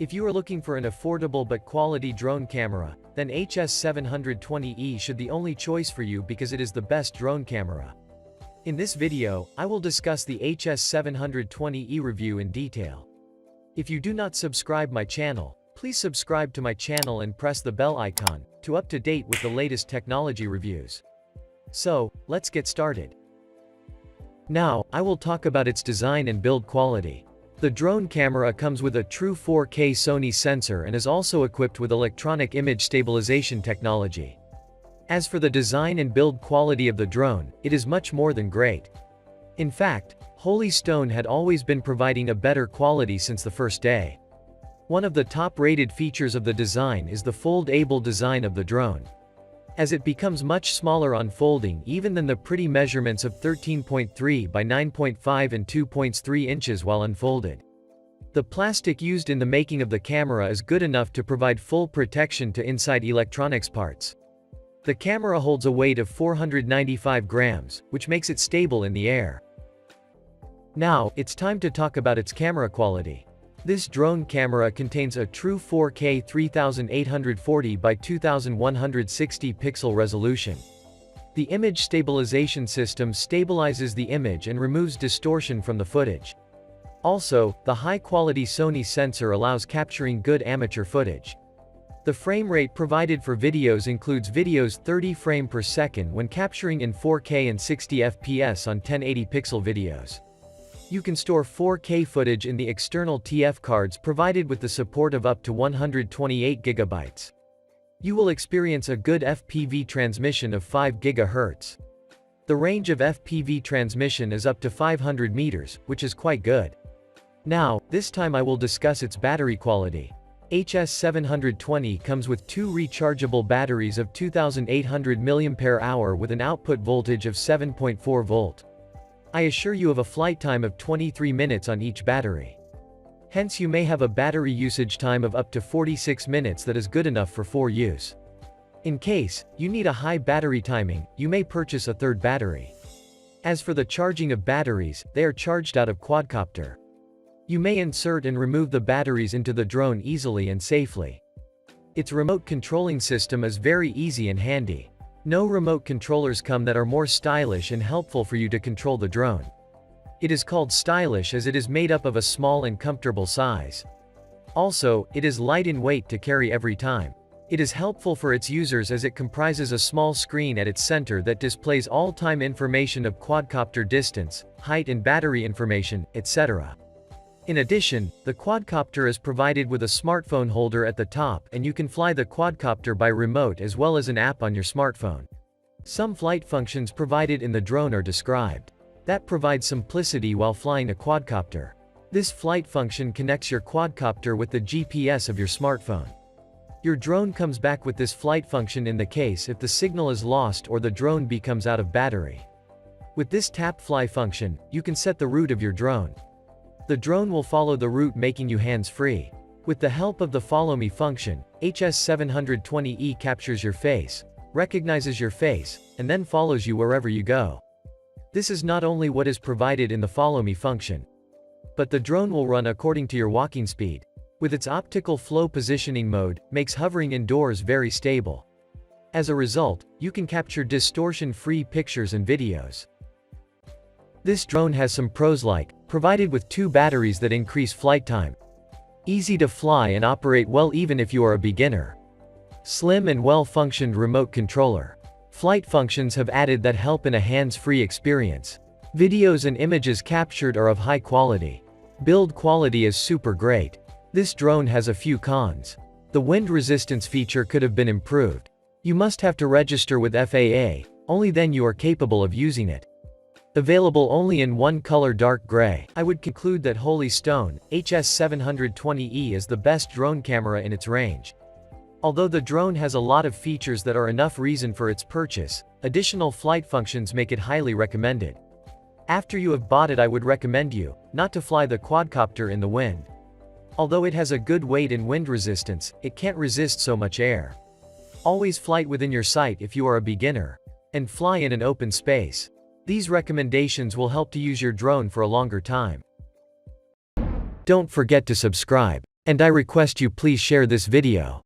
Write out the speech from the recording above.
If you are looking for an affordable but quality drone camera, then HS720E should be the only choice for you because it is the best drone camera. In this video, I will discuss the HS720E review in detail. If you do not subscribe my channel, please subscribe to my channel and press the bell icon, to up to date with the latest technology reviews. So, let's get started. Now, I will talk about its design and build quality. The drone camera comes with a true 4K Sony sensor and is also equipped with electronic image stabilization technology. As for the design and build quality of the drone, it is much more than great. In fact, Holy Stone had always been providing a better quality since the first day. One of the top-rated features of the design is the fold-able design of the drone. As it becomes much smaller on folding even than the pretty measurements of 13.3 by 9.5 and 2.3 inches while unfolded. The plastic used in the making of the camera is good enough to provide full protection to inside electronics parts. The camera holds a weight of 495 grams, which makes it stable in the air. Now, it's time to talk about its camera quality. This drone camera contains a true 4K 3840 by 2160 pixel resolution. The image stabilization system stabilizes the image and removes distortion from the footage. Also, the high-quality Sony sensor allows capturing good amateur footage. The frame rate provided for videos includes videos 30 frames per second when capturing in 4K and 60 FPS on 1080 pixel videos. You can store 4K footage in the external TF cards provided with the support of up to 128 GB. You will experience a good FPV transmission of 5 GHz. The range of FPV transmission is up to 500 meters, which is quite good. Now, this time I will discuss its battery quality. HS720 comes with two rechargeable batteries of 2800 mAh with an output voltage of 7.4 volt. I assure you of a flight time of 23 minutes on each battery. Hence you may have a battery usage time of up to 46 minutes that is good enough for 4 use. In case you need a high battery timing, you may purchase a third battery. As for the charging of batteries, they are charged out of quadcopter. You may insert and remove the batteries into the drone easily and safely. Its remote controlling system is very easy and handy. No remote controllers come that are more stylish and helpful for you to control the drone. It is called stylish as it is made up of a small and comfortable size. Also, it is light in weight to carry every time. It is helpful for its users as it comprises a small screen at its center that displays all-time information of quadcopter distance, height and battery information, etc. In addition, the quadcopter is provided with a smartphone holder at the top and you can fly the quadcopter by remote as well as an app on your smartphone. Some flight functions provided in the drone are described. That provides simplicity while flying a quadcopter. This flight function connects your quadcopter with the GPS of your smartphone. Your drone comes back with this flight function in the case if the signal is lost or the drone becomes out of battery. With this tap fly function, you can set the route of your drone. The drone will follow the route making you hands-free. With the help of the Follow Me function, HS720E captures your face, recognizes your face, and then follows you wherever you go. This is not only what is provided in the Follow Me function, but the drone will run according to your walking speed. With its optical flow positioning mode, makes hovering indoors very stable. As a result, you can capture distortion-free pictures and videos. This drone has some pros like, provided with 2 batteries that increase flight time. Easy to fly and operate well even if you are a beginner. Slim and well-functioned remote controller. Flight functions have added that help in a hands-free experience. Videos and images captured are of high quality. Build quality is super great. This drone has a few cons. The wind resistance feature could have been improved. You must have to register with FAA, only then you are capable of using it. Available only in one color dark gray. I would conclude that Holy Stone HS720E is the best drone camera in its range. Although the drone has a lot of features that are enough reason for its purchase, additional flight functions make it highly recommended. After you have bought it, I would recommend you not to fly the quadcopter in the wind. Although it has a good weight and wind resistance, it can't resist so much air. Always fly within your sight if you are a beginner, and fly in an open space. These recommendations will help to use your drone for a longer time. Don't forget to subscribe. And I request you please share this video.